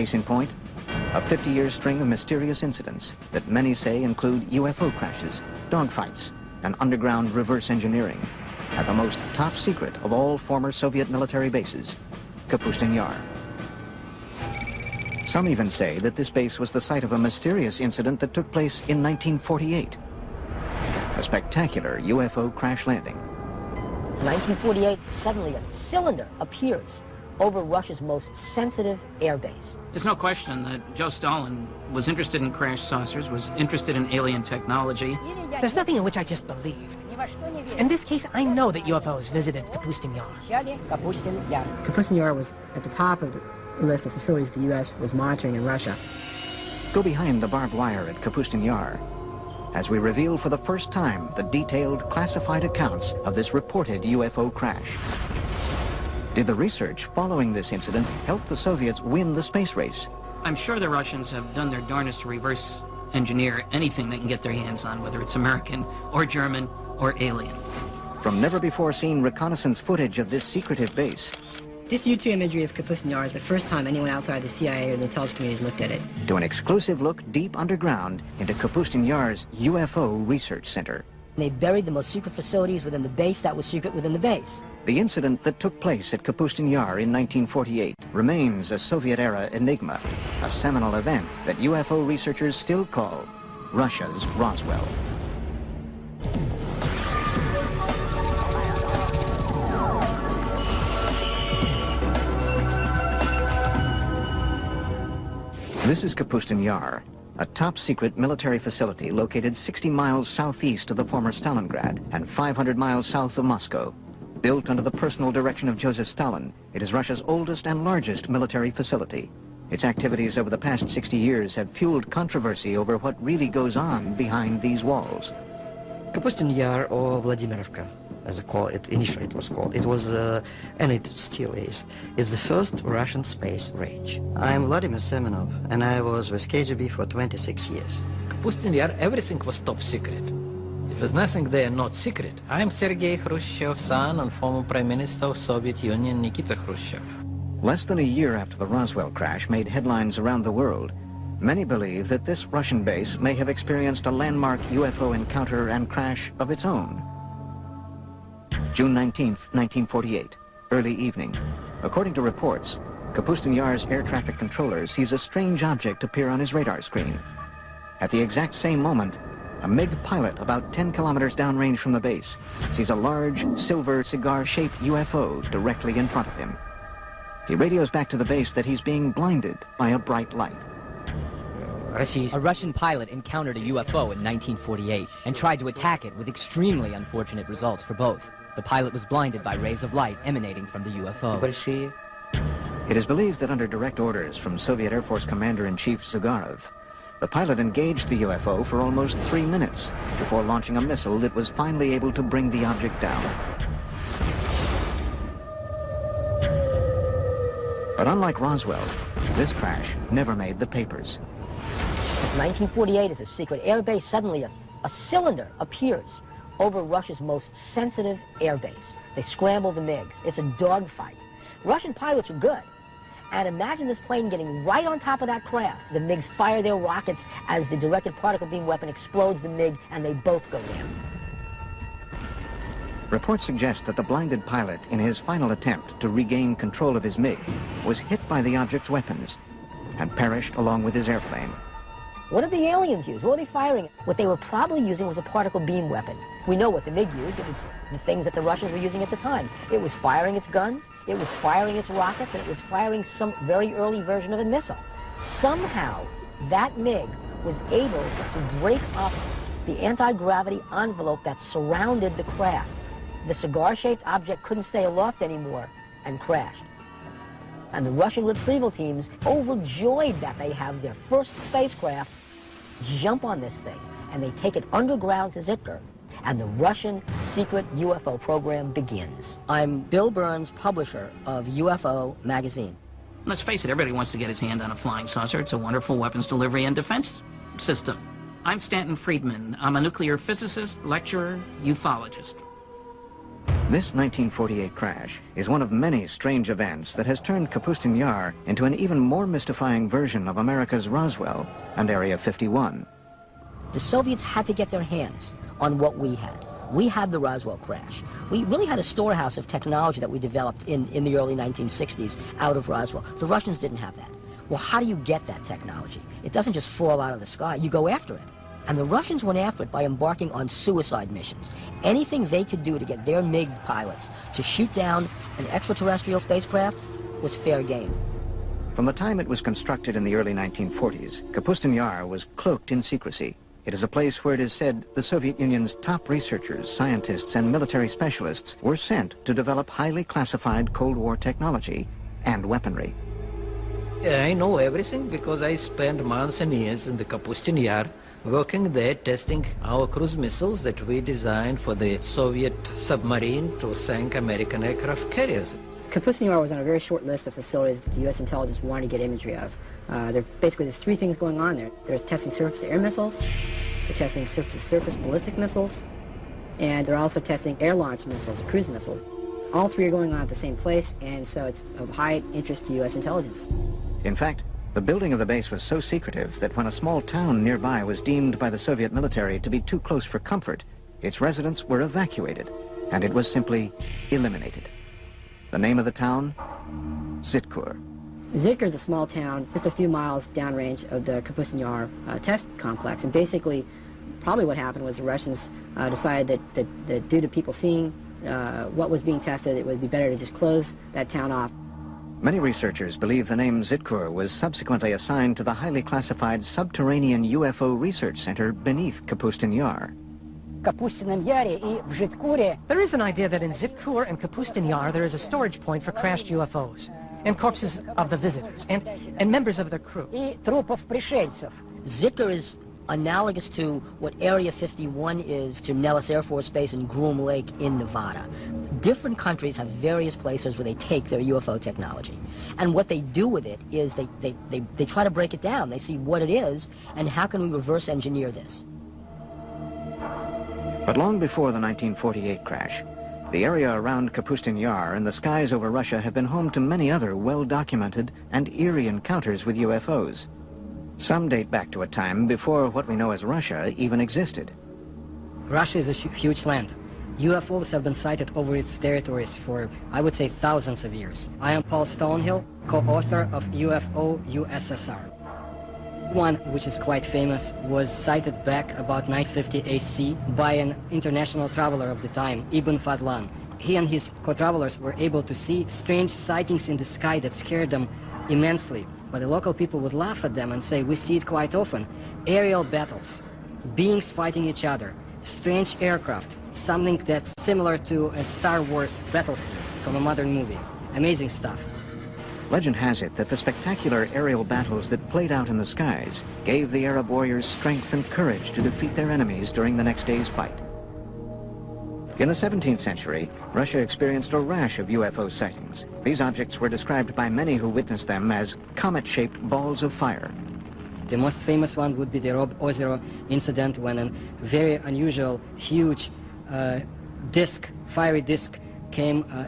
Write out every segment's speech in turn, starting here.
Case in point, a 50-year string of mysterious incidents that many say include UFO crashes, dogfights, and underground reverse engineering at the most top secret of all former Soviet military bases, Kapustin Yar. Some even say that this base was the site of a mysterious incident that took place in 1948. A spectacular UFO crash landing. It's 1948, suddenly a cylinder appears over Russia's most sensitive airbase. There's no question that Joe Stalin was interested in crash saucers, was interested in alien technology. There's nothing in which I just believe. In this case, I know that UFOs visited Kapustin Yar. Kapustin Yar was at the top of the list of facilities the U.S. was monitoring in Russia. Go behind the barbed wire at Kapustin Yar as we reveal for the first time the detailed classified accounts of this reported UFO crash. Did the research following this incident help the Soviets win the space race? I'm sure the Russians have done their darnest to reverse engineer anything they can get their hands on, whether it's American or German or alien. From never-before-seen reconnaissance footage of this secretive base, This U-2 imagery of Kapustin Yar is the first time anyone outside the CIA or the intelligence communities looked at it. to an exclusive look deep underground into Kapustin Yar's UFO Research Center. They buried the most secret facilities within the base that was secret within the base. The incident that took place at Kapustin Yar in 1948 remains a Soviet-era enigma, a seminal event that UFO researchers still call Russia's Roswell. This is Kapustin Yar, a top-secret military facility located 60 miles southeast of the former Stalingrad and 500 miles south of Moscow. Built under the personal direction of Joseph Stalin, it is Russia's oldest and largest military facility. Its activities over the past 60 years have fueled controversy over what really goes on behind these walls. Kapustin Yar, or Vladimirovka, as initially it was called. It was, and it still is the first Russian space range. I'm Vladimir Semenov, and I was with KGB for 26 years. Kapustin Yar, everything was top secret. It was nothing there not secret. I'm Sergei Khrushchev's son and former Prime Minister of Soviet Union, Nikita Khrushchev. Less than a year after the Roswell crash made headlines around the world, many believe that this Russian base may have experienced a landmark UFO encounter and crash of its own. June 19, 1948, early evening. According to reports, Kapustin Yar's air traffic controller sees a strange object appear on his radar screen. At the exact same moment, a MiG pilot about 10 kilometers downrange from the base sees a large, silver, cigar-shaped UFO directly in front of him. He radios back to the base that he's being blinded by a bright light. A Russian pilot encountered a UFO in 1948 and tried to attack it with extremely unfortunate results for both. The pilot was blinded by rays of light emanating from the UFO. It is believed that under direct orders from Soviet Air Force Commander-in-Chief Zyugarov, the pilot engaged the UFO for almost 3 minutes before launching a missile that was finally able to bring the object down. But unlike Roswell, this crash never made the papers. It's 1948, it's a secret airbase. Suddenly a cylinder appears over Russia's most sensitive airbase. They scramble the MiGs. It's a dogfight. Russian pilots are good. And imagine this plane getting right on top of that craft. The MiGs fire their rockets as the directed particle beam weapon explodes the MiG, and they both go down. Reports suggest that the blinded pilot, in his final attempt to regain control of his MiG, was hit by the object's weapons and perished along with his airplane. What did the aliens use? What were they firing? What they were probably using was a particle beam weapon. We know what the MiG used. It was the things that the Russians were using at the time. It was firing its guns, it was firing its rockets, and it was firing some very early version of a missile. Somehow, that MiG was able to break up the anti-gravity envelope that surrounded the craft. The cigar-shaped object couldn't stay aloft anymore and crashed. And the Russian retrieval teams, overjoyed that they have their first spacecraft, jump on this thing, and they take it underground to Zitka, and the Russian secret UFO program begins. I'm Bill Burns, publisher of UFO magazine. Let's face it, everybody wants to get his hand on a flying saucer. It's a wonderful weapons delivery and defense system. I'm Stanton Friedman. I'm a nuclear physicist, lecturer, ufologist. This 1948 crash is one of many strange events that has turned Kapustin Yar into an even more mystifying version of America's Roswell and Area 51. The Soviets had to get their hands on what we had. We had the Roswell crash. We really had a storehouse of technology that we developed in the early 1960s out of Roswell. The Russians didn't have that. Well, how do you get that technology? It doesn't just fall out of the sky. You go after it. And the Russians went after it by embarking on suicide missions. Anything they could do to get their MiG pilots to shoot down an extraterrestrial spacecraft was fair game. From the time it was constructed in the early 1940s, Kapustin Yar was cloaked in secrecy. It is a place where it is said the Soviet Union's top researchers, scientists, and military specialists were sent to develop highly classified Cold War technology and weaponry. Yeah, I know everything because I spent months and years in the Kapustin Yar working there, testing our cruise missiles that we designed for the Soviet submarine to sink American aircraft carriers. Kapustin Yar was on a very short list of facilities that the U.S. intelligence wanted to get imagery of. There's three things going on there. They're testing surface-to-air missiles, they're testing surface-to-surface ballistic missiles, and they're also testing air-launched missiles, cruise missiles. All three are going on at the same place, and so it's of high interest to U.S. intelligence. In fact, the building of the base was so secretive that when a small town nearby was deemed by the Soviet military to be too close for comfort, its residents were evacuated, and it was simply eliminated. The name of the town? Zitkur. Zitkur is a small town just a few miles downrange of the Kapustin Yar test complex, and basically probably what happened was the Russians decided that due to people seeing what was being tested, it would be better to just close that town off. Many researchers believe the name Zitkur was subsequently assigned to the highly classified subterranean UFO research center beneath Kapustin Yar. There is an idea that in Zitkur and Kapustin Yar there is a storage point for crashed UFOs and corpses of the visitors and members of their crew. Zitkur is analogous to what Area 51 is to Nellis Air Force Base and Groom Lake in Nevada. Different countries have various places where they take their UFO technology. And what they do with it is they try to break it down. They see what it is and how can we reverse engineer this. But long before the 1948 crash, the area around Kapustin Yar and the skies over Russia have been home to many other well-documented and eerie encounters with UFOs. Some date back to a time before what we know as Russia even existed. Russia is a huge land. UFOs have been sighted over its territories for, I would say, thousands of years. I am Paul Stonehill, co-author of UFO USSR. One, which is quite famous, was sighted back about 950 AC by an international traveler of the time, Ibn Fadlan. He and his co-travelers were able to see strange sightings in the sky that scared them immensely. But the local people would laugh at them and say, we see it quite often. Aerial battles, beings fighting each other, strange aircraft, something that's similar to a Star Wars battle scene from a modern movie. Amazing stuff. Legend has it that the spectacular aerial battles that played out in the skies gave the Arab warriors strength and courage to defeat their enemies during the next day's fight. In the 17th century, Russia experienced a rash of UFO sightings. These objects were described by many who witnessed them as comet-shaped balls of fire. The most famous one would be the Rob Ozero incident, when a very unusual, huge fiery disc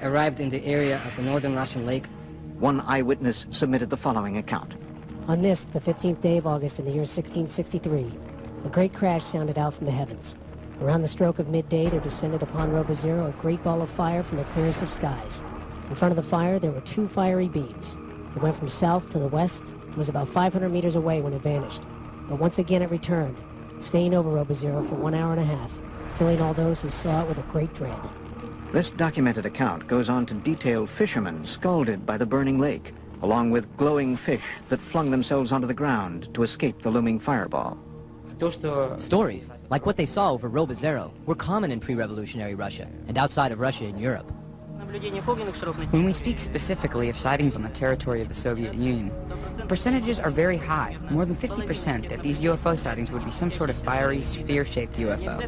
arrived in the area of a northern Russian lake. One eyewitness submitted the following account. On this, the 15th day of August in the year 1663, a great crash sounded out from the heavens. Around the stroke of midday, there descended upon Robo Zero a great ball of fire from the clearest of skies. In front of the fire, there were two fiery beams. It went from south to the west and was about 500 meters away when it vanished. But once again it returned, staying over Robo Zero for 1 hour and a half, filling all those who saw it with a great dread. This documented account goes on to detail fishermen scalded by the burning lake, along with glowing fish that flung themselves onto the ground to escape the looming fireball. Stories, like what they saw over Robo Zero, were common in pre-revolutionary Russia and outside of Russia in Europe. When we speak specifically of sightings on the territory of the Soviet Union, the percentages are very high, more than 50%, that these UFO sightings would be some sort of fiery, sphere-shaped UFO.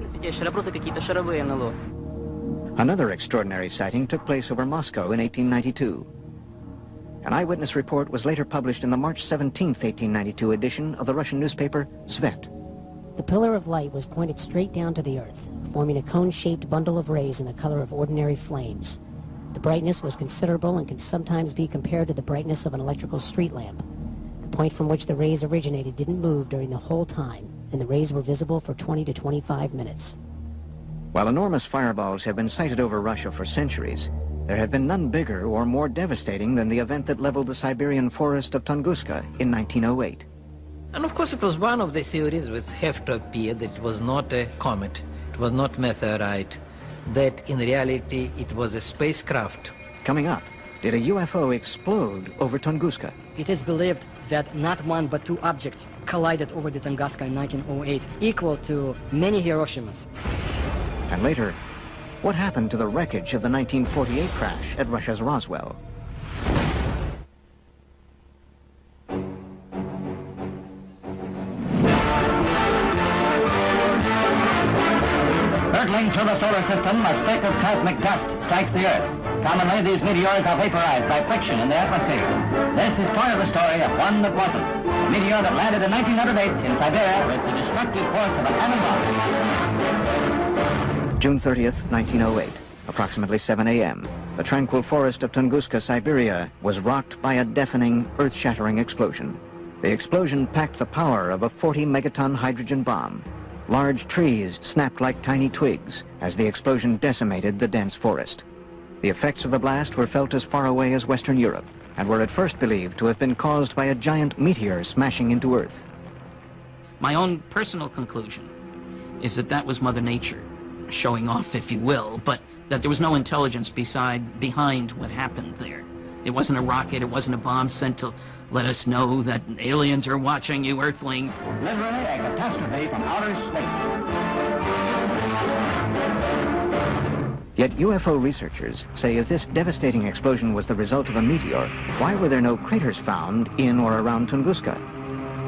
Another extraordinary sighting took place over Moscow in 1892. An eyewitness report was later published in the March 17, 1892 edition of the Russian newspaper Svet. The pillar of light was pointed straight down to the Earth, forming a cone-shaped bundle of rays in the color of ordinary flames. The brightness was considerable and can sometimes be compared to the brightness of an electrical street lamp. The point from which the rays originated didn't move during the whole time, and the rays were visible for 20 to 25 minutes. While enormous fireballs have been sighted over Russia for centuries, there have been none bigger or more devastating than the event that leveled the Siberian forest of Tunguska in 1908. And of course it was one of the theories which have to appear that it was not a comet, it was not meteorite, that in reality it was a spacecraft. Coming up, did a UFO explode over Tunguska? It is believed that not one but two objects collided over the Tunguska in 1908, equal to many Hiroshimas. And later, what happened to the wreckage of the 1948 crash at Russia's Roswell? Hurtling through the solar system, a speck of cosmic dust strikes the Earth. Commonly, these meteors are vaporized by friction in the atmosphere. This is part of the story of one that wasn't. A meteor that landed in 1908 in Siberia with the destructive force of an atom bomb. June 30th, 1908, approximately 7 a.m. The tranquil forest of Tunguska, Siberia, was rocked by a deafening, earth-shattering explosion. The explosion packed the power of a 40-megaton hydrogen bomb. Large trees snapped like tiny twigs as the explosion decimated the dense forest. The effects of the blast were felt as far away as Western Europe and were at first believed to have been caused by a giant meteor smashing into Earth. My own personal conclusion is that that was Mother Nature, showing off, if you will, but that there was no intelligence behind what happened there. It wasn't a rocket, it wasn't a bomb sent to let us know that aliens are watching you Earthlings. Literally a catastrophe from outer space. Yet UFO researchers say if this devastating explosion was the result of a meteor, why were there no craters found in or around Tunguska?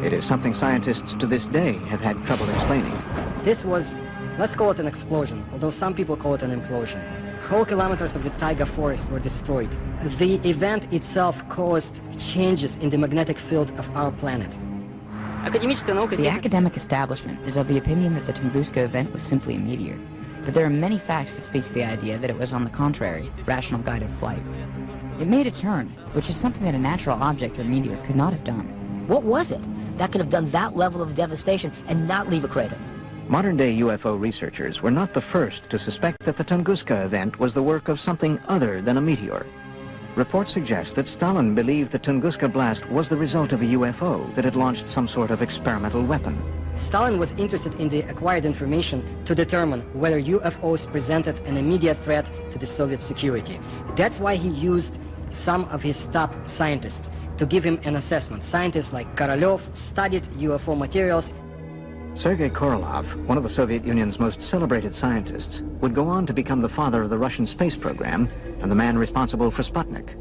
It is something scientists to this day have had trouble explaining. This was, let's call it an explosion, although some people call it an implosion. Whole kilometers of the taiga forest were destroyed. The event itself caused changes in the magnetic field of our planet. The academic establishment is of the opinion that the Tunguska event was simply a meteor, but there are many facts that speak to the idea that it was, on the contrary, rational guided flight. It made a turn, which is something that a natural object or meteor could not have done. What was it that could have done that level of devastation and not leave a crater? Modern-day UFO researchers were not the first to suspect that the Tunguska event was the work of something other than a meteor. Reports suggest that Stalin believed the Tunguska blast was the result of a UFO that had launched some sort of experimental weapon. Stalin was interested in the acquired information to determine whether UFOs presented an immediate threat to the Soviet security. That's why he used some of his top scientists to give him an assessment. Scientists like Korolev studied UFO materials. Sergei Korolev, one of the Soviet Union's most celebrated scientists, would go on to become the father of the Russian space program and the man responsible for Sputnik.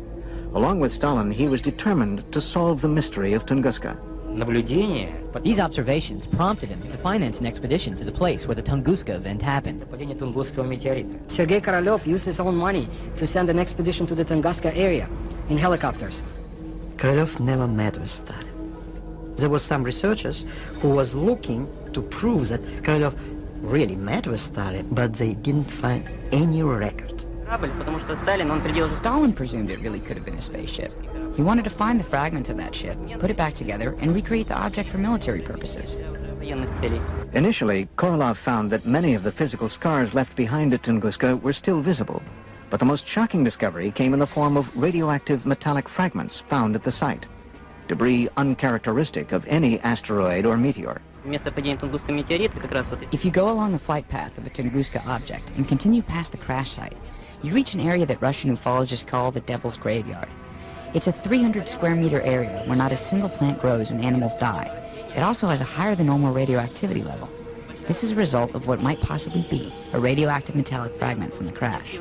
Along with Stalin, he was determined to solve the mystery of Tunguska. These observations prompted him to finance an expedition to the place where the Tunguska event happened. Sergei Korolev used his own money to send an expedition to the Tunguska area in helicopters. Korolev never met with Stalin. There were some researchers who was looking to prove that Korolev really met with Stalin, but they didn't find any record. Stalin presumed it really could have been a spaceship. He wanted to find the fragments of that ship, put it back together, and recreate the object for military purposes. Initially, Korolev found that many of the physical scars left behind at Tunguska were still visible. But the most shocking discovery came in the form of radioactive metallic fragments found at the site. Debris uncharacteristic of any asteroid or meteor. If you go along the flight path of the Tunguska object and continue past the crash site, you reach an area that Russian ufologists call the Devil's Graveyard. It's a 300 square meter area where not a single plant grows and animals die. It also has a higher than normal radioactivity level. This is a result of what might possibly be a radioactive metallic fragment from the crash.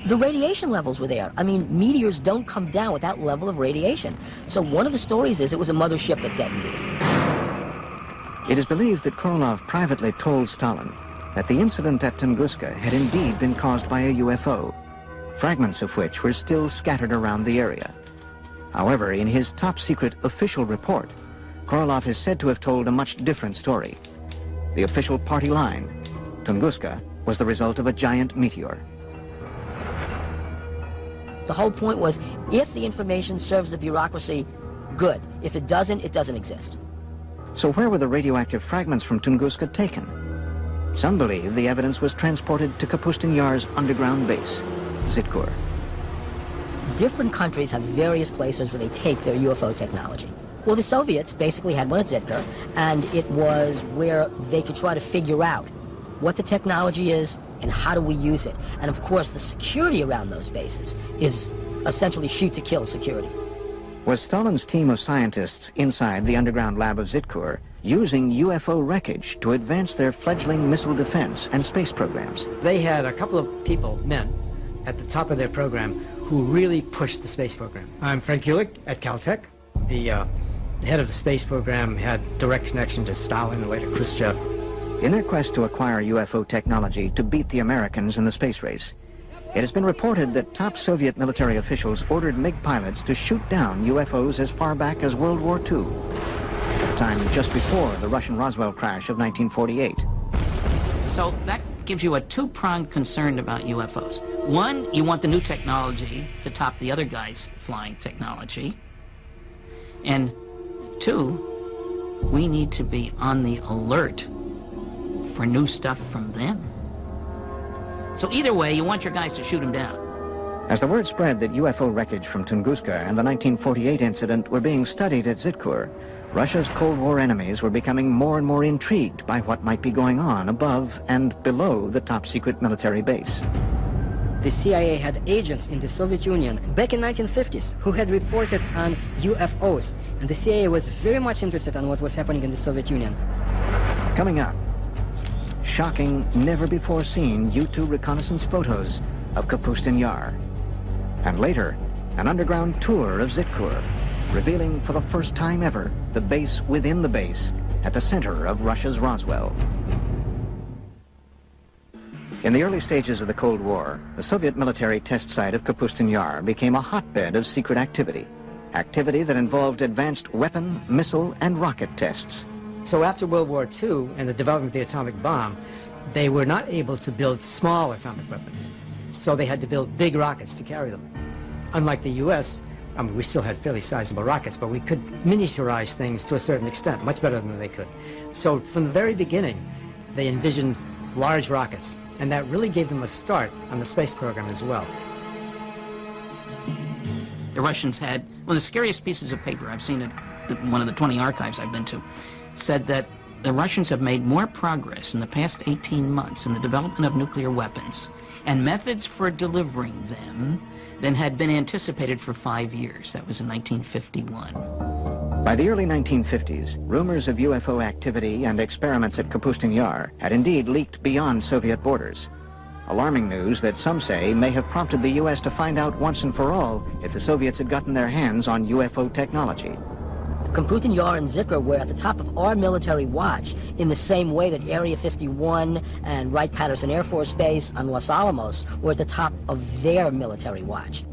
The radiation levels were there. I mean, meteors don't come down with that level of radiation. So one of the stories is it was a mothership that detonated. It is believed that Korolev privately told Stalin that the incident at Tunguska had indeed been caused by a UFO, fragments of which were still scattered around the area. However, in his top-secret official report, Korolev is said to have told a much different story. The official party line, Tunguska, was the result of a giant meteor. The whole point was, if the information serves the bureaucracy, good. If it doesn't exist. So where were the radioactive fragments from Tunguska taken? Some believe the evidence was transported to Kapustin Yar's underground base, Zitkur. Different countries have various places where they take their UFO technology. Well, the Soviets basically had one at Zitkur, and it was where they could try to figure out what the technology is and how do we use it. And of course, the security around those bases is essentially shoot-to-kill security. Was Stalin's team of scientists inside the underground lab of Zitkur using UFO wreckage to advance their fledgling missile defense and space programs? They had a couple of people, men, at the top of their program who really pushed the space program. I'm Frank Kulik at Caltech. The head of the space program had direct connection to Stalin and later Khrushchev. In their quest to acquire UFO technology to beat the Americans in the space race, it has been reported that top Soviet military officials ordered MiG pilots to shoot down UFOs as far back as World War II, a time just before the Russian Roswell crash of 1948. So that gives you a two-pronged concern about UFOs. One, you want the new technology to top the other guy's flying technology. And two, we need to be on the alert for new stuff from them. So either way, you want your guys to shoot them down. As the word spread that UFO wreckage from Tunguska and the 1948 incident were being studied at Zitkur, Russia's Cold War enemies were becoming more and more intrigued by what might be going on above and below the top-secret military base. The CIA had agents in the Soviet Union back in 1950s who had reported on UFOs, and the CIA was very much interested in what was happening in the Soviet Union. Coming up, shocking, never-before-seen U-2 reconnaissance photos of Kapustin Yar. And later, an underground tour of Zitkur, revealing for the first time ever the base within the base at the center of Russia's Roswell. In the early stages of the Cold War, the Soviet military test site of Kapustin Yar became a hotbed of secret activity. Activity that involved advanced weapon, missile, and rocket tests. So after World War II and the development of the atomic bomb, they were not able to build small atomic weapons. So they had to build big rockets to carry them. Unlike the U.S., I mean, we still had fairly sizable rockets, but we could miniaturize things to a certain extent, much better than they could. So from the very beginning, they envisioned large rockets, and that really gave them a start on the space program as well. The Russians had one of the scariest pieces of paper I've seen at one of the 20 archives I've been to, said that the Russians have made more progress in the past 18 months in the development of nuclear weapons and methods for delivering them than had been anticipated for 5 years. That was in 1951. By the early 1950s, rumors of UFO activity and experiments at Kapustin Yar had indeed leaked beyond Soviet borders. Alarming news that some say may have prompted the U.S. to find out once and for all if the Soviets had gotten their hands on UFO technology. Kapustin Yar and Zitkur were at the top of our military watch in the same way that Area 51 and Wright-Patterson Air Force Base and Los Alamos were at the top of their military watch.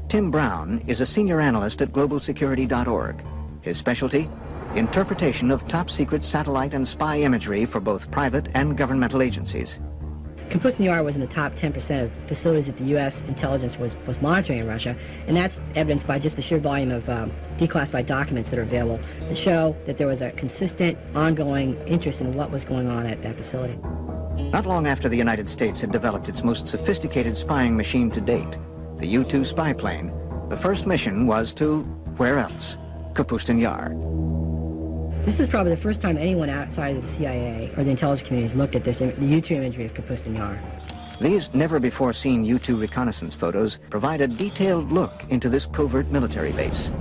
Tim Brown is a senior analyst at globalsecurity.org. His specialty? Interpretation of top-secret satellite and spy imagery for both private and governmental agencies. Kapustin Yar was in the top 10% of facilities that the U.S. intelligence was monitoring in Russia, and that's evidenced by just the sheer volume of declassified documents that are available that show that there was a consistent, ongoing interest in what was going on at that facility. Not long after the United States had developed its most sophisticated spying machine to date, the U-2 spy plane, the first mission was to, where else? Kapustin Yar. This is probably the first time anyone outside of the CIA or the intelligence community has looked at this, the U-2 imagery of Kapustin Yar. These never-before-seen U-2 reconnaissance photos provide a detailed look into this covert military base.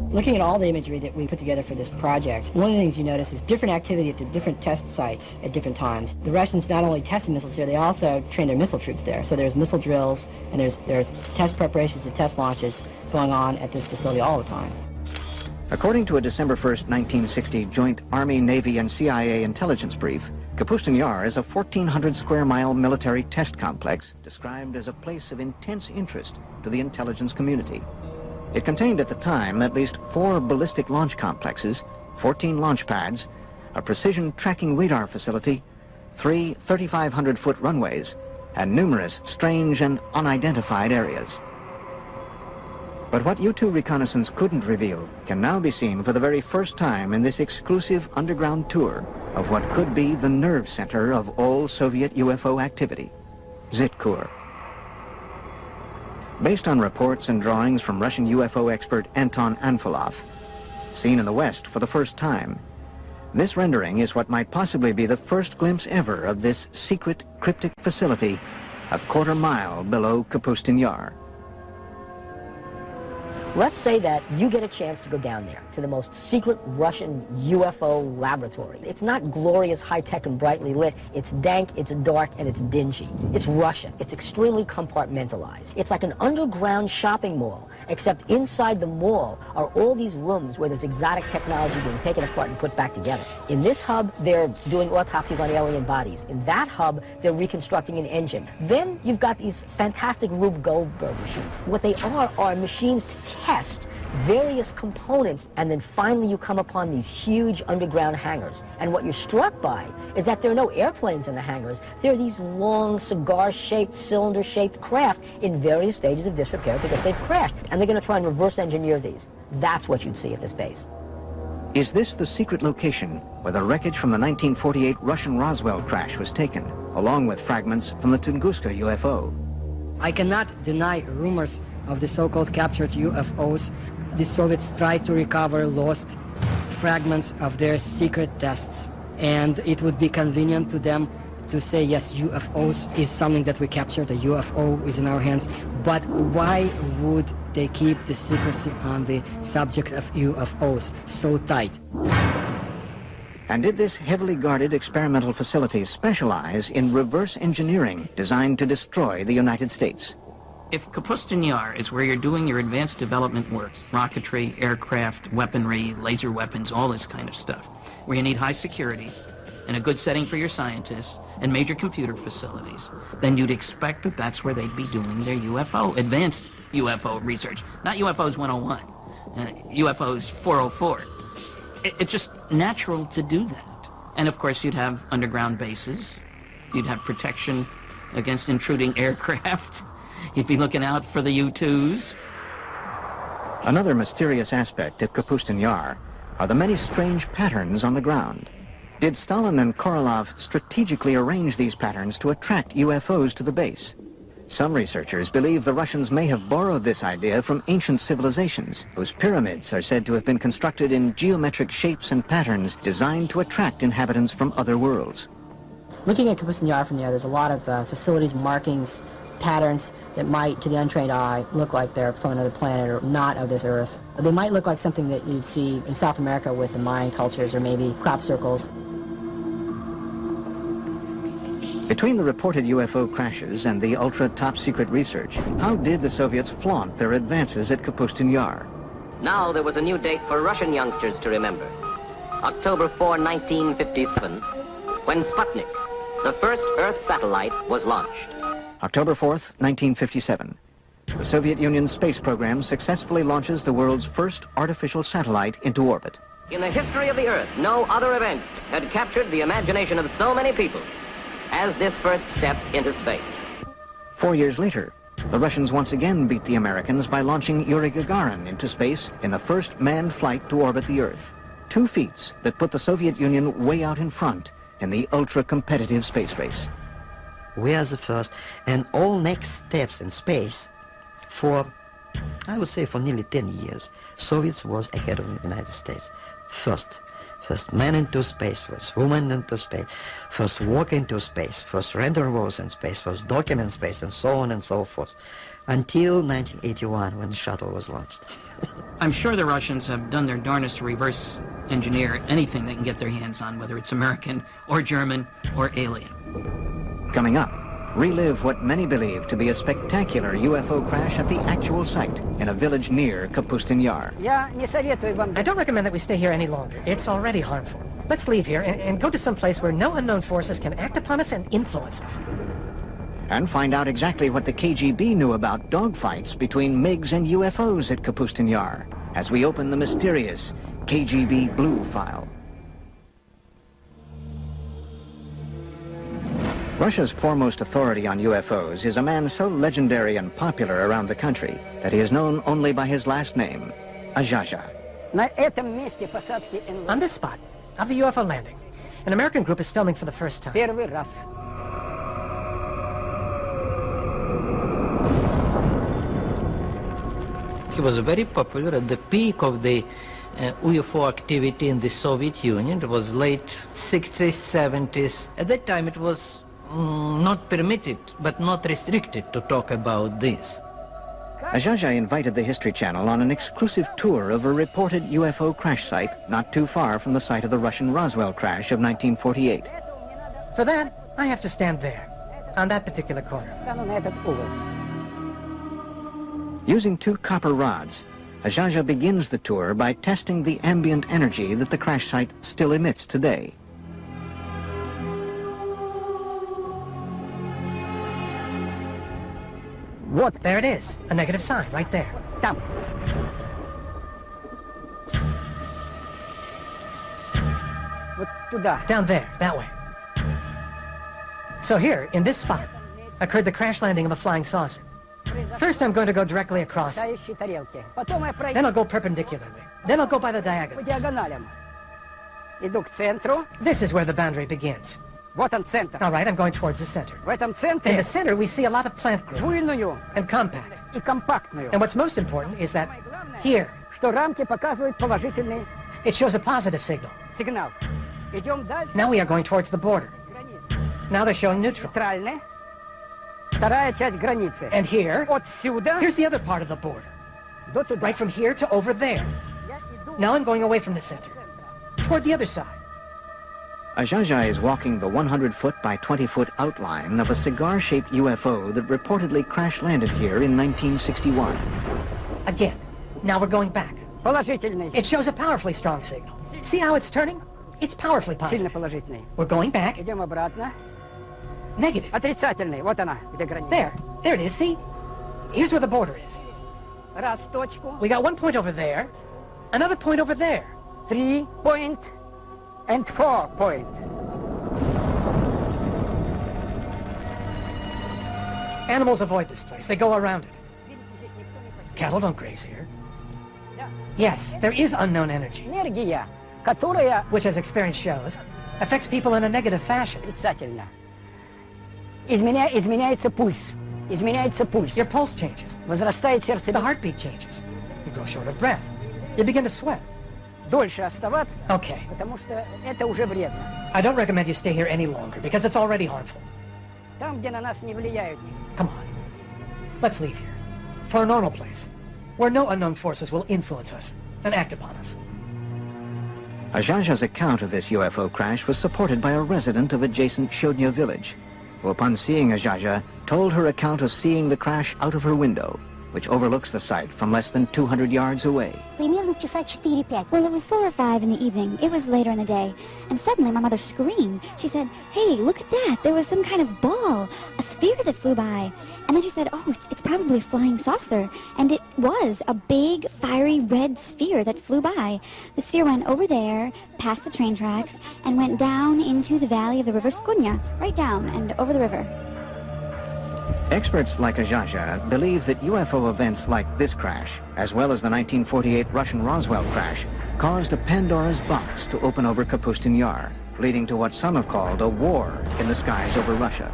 Looking at all the imagery that we put together for this project, one of the things you notice is different activity at the different test sites at different times. The Russians not only tested missiles here, they also trained their missile troops there. So there's missile drills and there's test preparations and test launches going on at this facility all the time. According to a December 1st, 1960 joint Army, Navy, and CIA intelligence brief, Kapustin Yar is a 1,400-square-mile military test complex described as a place of intense interest to the intelligence community. It contained at the time at least 4 ballistic launch complexes, 14 launch pads, a precision tracking radar facility, 3 3,500-foot runways, and numerous strange and unidentified areas. But what U-2 reconnaissance couldn't reveal can now be seen for the very first time in this exclusive underground tour of what could be the nerve center of all Soviet UFO activity, Zitkur. Based on reports and drawings from Russian UFO expert Anton Anfilov, seen in the West for the first time, this rendering is what might possibly be the first glimpse ever of this secret cryptic facility a quarter-mile below Kapustin Yar. Let's say that you get a chance to go down there to the most secret Russian UFO laboratory. It's not glorious, high-tech, and brightly lit. It's dank, it's dark, and it's dingy. It's Russia. It's extremely compartmentalized. It's like an underground shopping mall, except inside the mall are all these rooms where there's exotic technology being taken apart and put back together. In this hub, they're doing autopsies on alien bodies. In that hub, they're reconstructing an engine. Then you've got these fantastic Rube Goldberg machines. What they are machines to test various components, and then finally you come upon these huge underground hangars. And what you're struck by is that there are no airplanes in the hangars. There are these long, cigar-shaped, cylinder-shaped craft in various stages of disrepair because they've crashed. And they're going to try and reverse engineer these. That's what you'd see at this base. Is this the secret location where the wreckage from the 1948 Russian Roswell crash was taken, along with fragments from the Tunguska UFO? I cannot deny rumors of the so-called captured UFOs. The Soviets tried to recover lost fragments of their secret tests, and it would be convenient to them to say, yes, UFOs is something that we captured, a UFO is in our hands, but why would they keep the secrecy on the subject of UFOs so tight? And did this heavily guarded experimental facility specialize in reverse engineering designed to destroy the United States? If Kapustin Yar is where you're doing your advanced development work, rocketry, aircraft, weaponry, laser weapons, all this kind of stuff, where you need high security and a good setting for your scientists and major computer facilities, then you'd expect that that's where they'd be doing their UFO, advanced UFO research. Not UFOs 101, UFOs 404. It's just natural to do that. And of course you'd have underground bases, you'd have protection against intruding aircraft, you'd be looking out for the U-2s. Another mysterious aspect of Kapustin Yar are the many strange patterns on the ground. Did Stalin and Korolev strategically arrange these patterns to attract UFOs to the base? Some researchers believe the Russians may have borrowed this idea from ancient civilizations, whose pyramids are said to have been constructed in geometric shapes and patterns designed to attract inhabitants from other worlds. Looking at Kapustin Yar from there, there's a lot of facilities, markings, patterns that might, to the untrained eye, look like they're from another planet or not of this Earth. They might look like something that you'd see in South America with the Mayan cultures or maybe crop circles. Between the reported UFO crashes and the ultra-top-secret research, how did the Soviets flaunt their advances at Kapustin Yar? Now there was a new date for Russian youngsters to remember. October 4, 1957, when Sputnik, the first Earth satellite, was launched. October 4th, 1957. The Soviet Union's space program successfully launches the world's first artificial satellite into orbit. In the history of the Earth, no other event had captured the imagination of so many people as this first step into space. 4 years later, the Russians once again beat the Americans by launching Yuri Gagarin into space in the first manned flight to orbit the Earth. 2 feats that put the Soviet Union way out in front in the ultra-competitive space race. We are the first, and all next steps in space for, I would say, for nearly 10 years, Soviets was ahead of the United States. First man into space, first woman into space, first walk into space, first rendezvous in space, first document space, and so on and so forth, until 1981 when the shuttle was launched. I'm sure the Russians have done their darnest to reverse engineer anything they can get their hands on, whether it's American or German or alien. Coming up, relive what many believe to be a spectacular UFO crash at the actual site in a village near Kapustin Yar. I don't recommend that we stay here any longer. It's already harmful. Let's leave here and go to some place where no unknown forces can act upon us and influence us. and find out exactly what the KGB knew about dogfights between MiGs and UFOs at Kapustin Yar as we open the mysterious KGB Blue file. Russia's foremost authority on UFOs is a man so legendary and popular around the country that he is known only by his last name, Azhaja. On this spot of the UFO landing, an American group is filming for the first time. Первый раз. He was very popular at the peak of the UFO activity in the Soviet Union. It was late 60s, 70s. At that time it was not permitted, but not restricted to talk about this. Azhaja invited the History Channel on an exclusive tour of a reported UFO crash site not too far from the site of the Russian Roswell crash of 1948. For that, I have to stand there, on that particular corner. Using 2 copper rods, Azhaja begins the tour by testing the ambient energy that the crash site still emits today. What? There it is, a negative sign right there. Там. Вот туда. Down there, that way. So here, in this spot, occurred the crash landing of a flying saucer. First, I'm going to go directly across. Then I'll go perpendicularly. Then I'll go by the diagonals. Иду к центру. This is where the boundary begins. Вот он центр. All right, I'm going towards the center. В этом In центре the center, we see a lot of plant growth буйную and compact. и компактную. And what's most important is that here, Что рамки показывают положительный it shows a positive signal. сигнал. Идем дальше. Now we are going towards the border. Now they're showing neutral. Нейтральный. Вторая часть границы. And here, Отсюда here's the other part of the border. до туда. Right from here to over there. Now I'm going away from the center, toward the other side. Azhaja is walking the 100-foot by 20-foot outline of a cigar-shaped UFO that reportedly crash-landed here in 1961. Again, now we're going back. Положительный. It shows a powerfully strong signal. See how it's turning? It's powerfully Сильно positive. положительный. We're going back. Идем обратно. Negative. Отрицательный. Вот она, где граница. There it is, see? Here's where the border is. Раз точку. We got one point over there, another point over there. 3 point and 4 point. Animals avoid this place. They go around it. Cattle don't graze here. Yes, there is unknown energy, Энергия, которая which, as experience shows, affects people in a negative fashion. отрицательна. Изменяется пульс. Изменяется пульс. Your pulse changes. Возрастает The сердцебиение. heartbeat changes. You grow short of breath. You begin to sweat. Дольше оставаться, Okay, потому что это уже вредно. I don't recommend you stay here any longer because it's already harmful. Там, где на нас не влияют. Come on, let's leave here. For a normal place, where no unknown forces will influence us and act upon us. Azhaja's account of this UFO crash was supported by a resident of adjacent Shodnya village, who upon seeing Azhaja, told her account of seeing the crash out of her window, which overlooks the site from less than 200 yards away. Примерно в часа 4-5. Well, it was 4 or 5 in the evening. It was later in the day. And suddenly my mother screamed. She said, "Hey, look at that. There was some kind of ball, a sphere that flew by." And then she said, "Oh, it's probably a flying saucer." And it was a big, fiery red sphere that flew by. The sphere went over there, past the train tracks, and went down into the valley of the river Skunya, right down and over the river. Experts like Azhaja believe that UFO events like this crash, as well as the 1948 Russian Roswell crash, caused a Pandora's box to open over Kapustin Yar, leading to what some have called a war in the skies over Russia.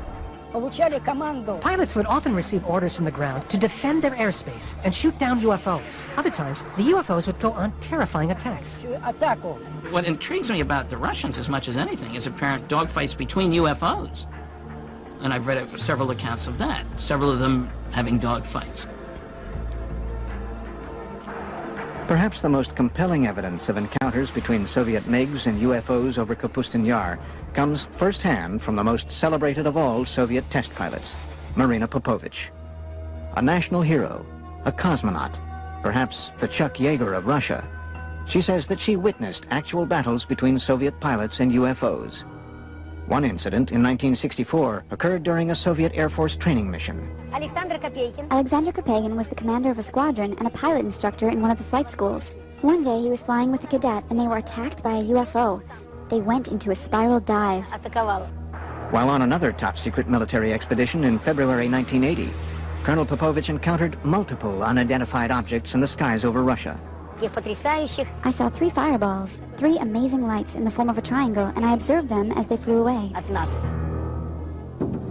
Получали команду. Pilots would often receive orders from the ground to defend their airspace and shoot down UFOs. Other times, the UFOs would go on terrifying attacks. Атаку. What intrigues me about the Russians as much as anything is apparent dogfights between UFOs. And I've read several accounts of that, several of them having dogfights. Perhaps the most compelling evidence of encounters between Soviet MiGs and UFOs over Kapustin Yar comes firsthand from the most celebrated of all Soviet test pilots, Marina Popovich. A national hero, a cosmonaut, perhaps the Chuck Yeager of Russia. She says that she witnessed actual battles between Soviet pilots and UFOs. One incident in 1964 occurred during a Soviet Air Force training mission. Alexander Kopegin was the commander of a squadron and a pilot instructor in one of the flight schools. One day he was flying with a cadet and they were attacked by a UFO. They went into a spiral dive. While on another top-secret military expedition in February 1980, Colonel Popovich encountered multiple unidentified objects in the skies over Russia. I saw 3 fireballs, 3 amazing lights in the form of a triangle, and I observed them as they flew away.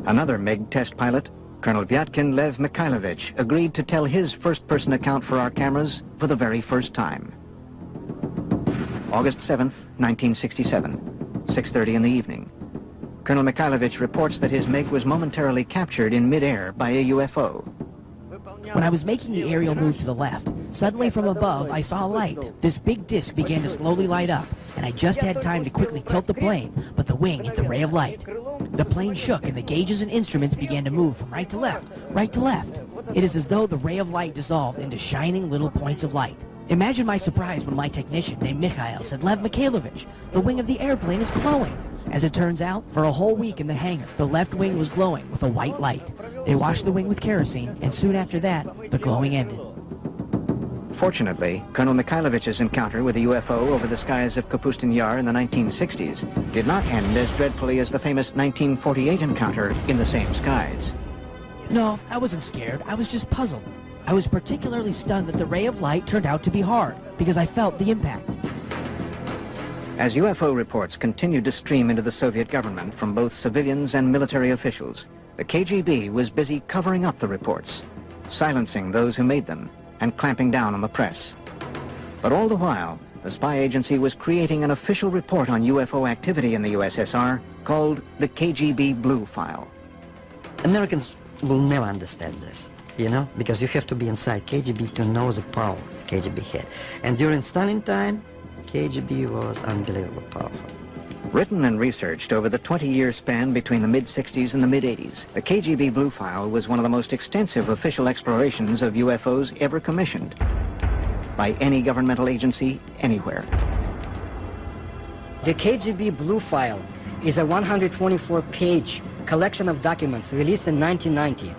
Another MiG test pilot, Colonel Vyatkin Lev Mikhailovich, agreed to tell his first-person account for our cameras for the very first time. August 7th, 1967, 6:30 in the evening. Colonel Mikhailovich reports that his MiG was momentarily captured in midair by a UFO. When I was making the aerial move to the left, suddenly from above I saw a light. This big disc began to slowly light up, and I just had time to quickly tilt the plane, but the wing hit the ray of light. The plane shook and the gauges and instruments began to move from right to left, right to left. It is as though the ray of light dissolved into shining little points of light. Imagine my surprise when my technician named Mikhail said, "Lev Mikhailovich, the wing of the airplane is glowing." As it turns out, for a whole week in the hangar, the left wing was glowing with a white light. They washed the wing with kerosene, and soon after that, the glowing ended. Fortunately, Colonel Mikhailovich's encounter with a UFO over the skies of Kapustin Yar in the 1960s did not end as dreadfully as the famous 1948 encounter in the same skies. No, I wasn't scared. I was just puzzled. I was particularly stunned that the ray of light turned out to be hard, because I felt the impact. As UFO reports continued to stream into the Soviet government from both civilians and military officials, the KGB was busy covering up the reports, silencing those who made them, and clamping down on the press. But all the while, the spy agency was creating an official report on UFO activity in the USSR called the KGB Blue File. Americans will never understand this, you know, because you have to be inside KGB to know the power KGB had. And during Stalin time, KGB was unbelievably powerful. Written and researched over the 20-year span between the mid-60s and the mid-80s, the KGB Blue File was one of the most extensive official explorations of UFOs ever commissioned by any governmental agency anywhere. The KGB Blue File is a 124-page collection of documents released in 1990.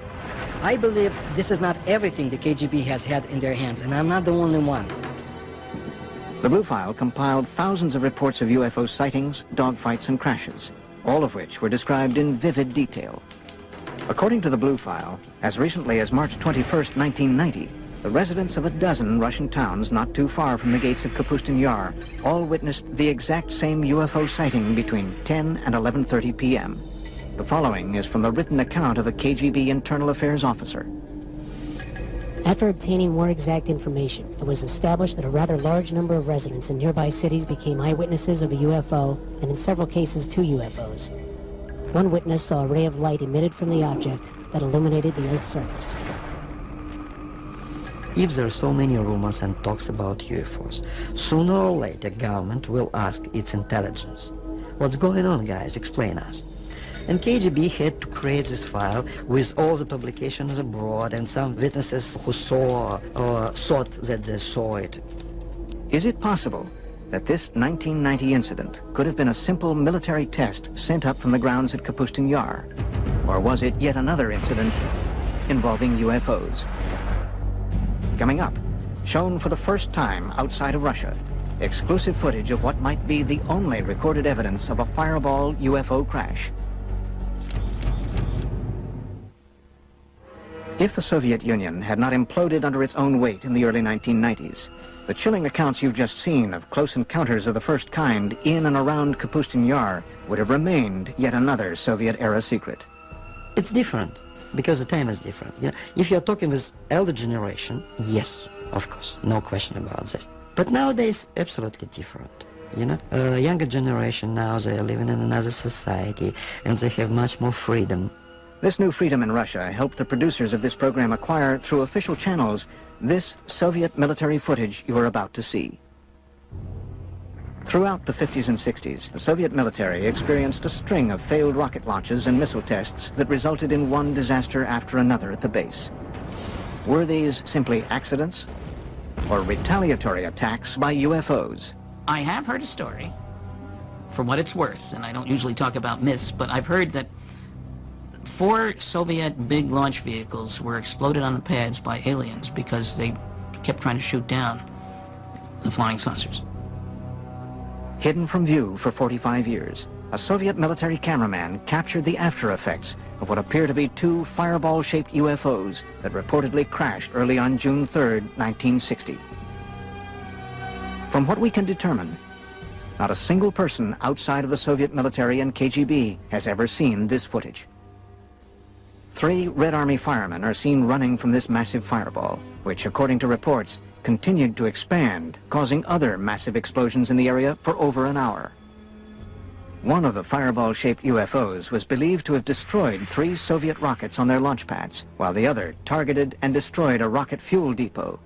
I believe this is not everything the KGB has had in their hands, and I'm not the only one. The Blue File compiled thousands of reports of UFO sightings, dogfights, and crashes, all of which were described in vivid detail. According to the Blue File, as recently as March 21st, 1990, the residents of a dozen Russian towns not too far from the gates of Kapustin Yar all witnessed the exact same UFO sighting between 10 and 11:30 p.m. The following is from the written account of a KGB internal affairs officer. After obtaining more exact information, it was established that a rather large number of residents in nearby cities became eyewitnesses of a UFO, and in several cases, 2 UFOs. One witness saw a ray of light emitted from the object that illuminated the Earth's surface. If there are so many rumors and talks about UFOs, sooner or later government will ask its intelligence. What's going on, guys? Explain us. And KGB had to create this file with all the publications abroad and some witnesses who saw or thought that they saw it. Is it possible that this 1990 incident could have been a simple military test sent up from the grounds at Kapustin Yar? Or was it yet another incident involving UFOs? Coming up, shown for the first time outside of Russia, exclusive footage of what might be the only recorded evidence of a fireball UFO crash. If the Soviet Union had not imploded under its own weight in the early 1990s, the chilling accounts you've just seen of close encounters of the first kind in and around Kapustin Yar would have remained yet another Soviet-era secret. It's different, because the time is different. You know, if you're talking with elder generation, yes, of course, no question about this. But nowadays, absolutely different. You know, younger generation now, they're living in another society, and they have much more freedom. This new freedom in Russia helped the producers of this program acquire, through official channels, this Soviet military footage you are about to see. Throughout the 50s and 60s, the Soviet military experienced a string of failed rocket launches and missile tests that resulted in one disaster after another at the base. Were these simply accidents or retaliatory attacks by UFOs? I have heard a story for what it's worth, and I don't usually talk about myths, but I've heard that 4 Soviet big launch vehicles were exploded on the pads by aliens because they kept trying to shoot down the flying saucers. Hidden from view for 45 years, a Soviet military cameraman captured the after effects of what appear to be 2 fireball-shaped UFOs that reportedly crashed early on June 3, 1960. From what we can determine, not a single person outside of the Soviet military and KGB has ever seen this footage. 3 Red Army firemen are seen running from this massive fireball, which, according to reports, continued to expand, causing other massive explosions in the area for over an hour. One of the fireball-shaped UFOs was believed to have destroyed 3 Soviet rockets on their launch pads, while the other targeted and destroyed a rocket fuel depot,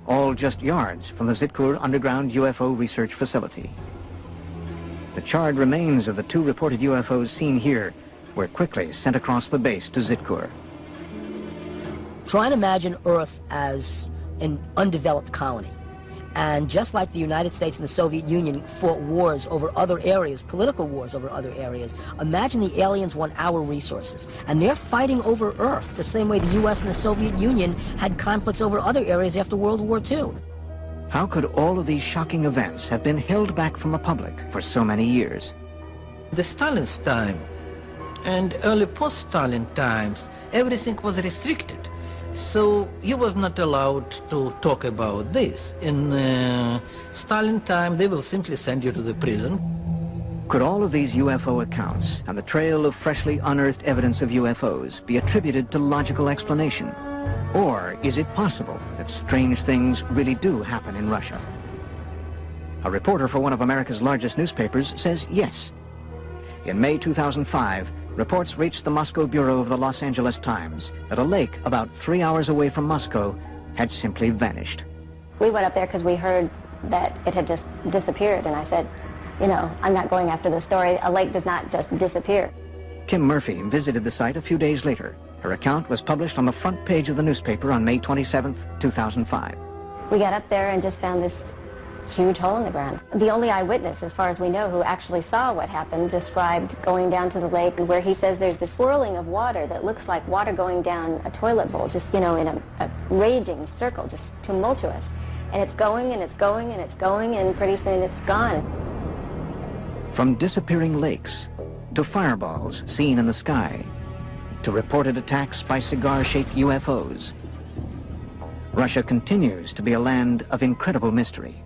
all just yards from the Zitkur underground UFO research facility. The charred remains of the 2 reported UFOs seen here were quickly sent across the base to Zitkur. Try and imagine Earth as an undeveloped colony. And just like the United States and the Soviet Union fought wars over other areas, political wars over other areas, imagine the aliens want our resources. And they're fighting over Earth the same way the U.S. and the Soviet Union had conflicts over other areas after World War II. How could all of these shocking events have been held back from the public for so many years? The Stalin's time and early post-Stalin times, everything was restricted. So he was not allowed to talk about this. In Stalin time, they will simply send you to the prison. Could all of these UFO accounts and the trail of freshly unearthed evidence of UFOs be attributed to logical explanation? Or is it possible that strange things really do happen in Russia? A reporter for one of America's largest newspapers says yes. In May 2005, reports reached the Moscow bureau of the Los Angeles Times that a lake about 3 hours away from Moscow had simply vanished. We went up there because we heard that it had just disappeared, and I said, you know, I'm not going after the story. A lake does not just disappear. Kim Murphy visited the site a few days later. Her account was published on the front page of the newspaper on May 27, 2005. We got up there and just found this huge hole in the ground. The only eyewitness, as far as we know, who actually saw what happened, described going down to the lake where he says there's this swirling of water that looks like water going down a toilet bowl, just, you know, in a raging circle, just tumultuous. And it's going and it's going and it's going, and pretty soon it's gone. From disappearing lakes to fireballs seen in the sky to reported attacks by cigar-shaped UFOs, Russia continues to be a land of incredible mystery.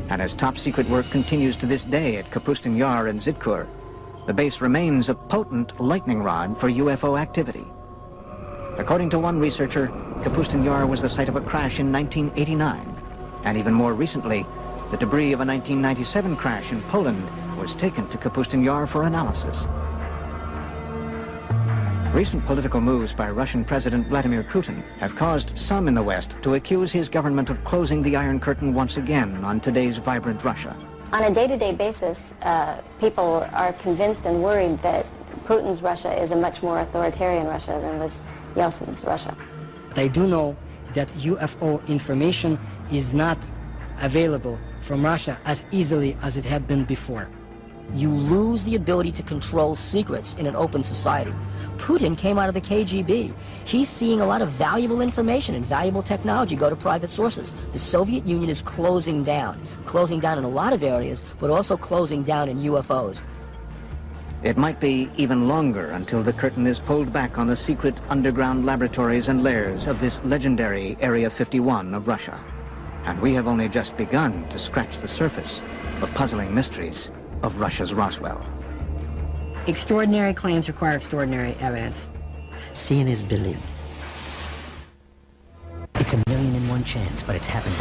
And as top-secret work continues to this day at Kapustin Yar and Zitkur, the base remains a potent lightning rod for UFO activity. According to one researcher, Kapustin Yar was the site of a crash in 1989. And even more recently, the debris of a 1997 crash in Poland was taken to Kapustin Yar for analysis. Recent political moves by Russian President Vladimir Putin have caused some in the West to accuse his government of closing the Iron Curtain once again on today's vibrant Russia. On a day-to-day basis, people are convinced and worried that Putin's Russia is a much more authoritarian Russia than was Yeltsin's Russia. I do know that UFO information is not available from Russia as easily as it had been before. You lose the ability to control secrets in an open society. Putin came out of the KGB. He's seeing a lot of valuable information and valuable technology go to private sources. The Soviet Union is closing down in a lot of areas, but also closing down in UFOs. It might be even longer until the curtain is pulled back on the secret underground laboratories and lairs of this legendary Area 51 of Russia. And we have only just begun to scratch the surface of the puzzling mysteries of Russia's Roswell. Extraordinary claims require extraordinary evidence. Seeing is believing. It's 1,000,001 chance, but it's happened.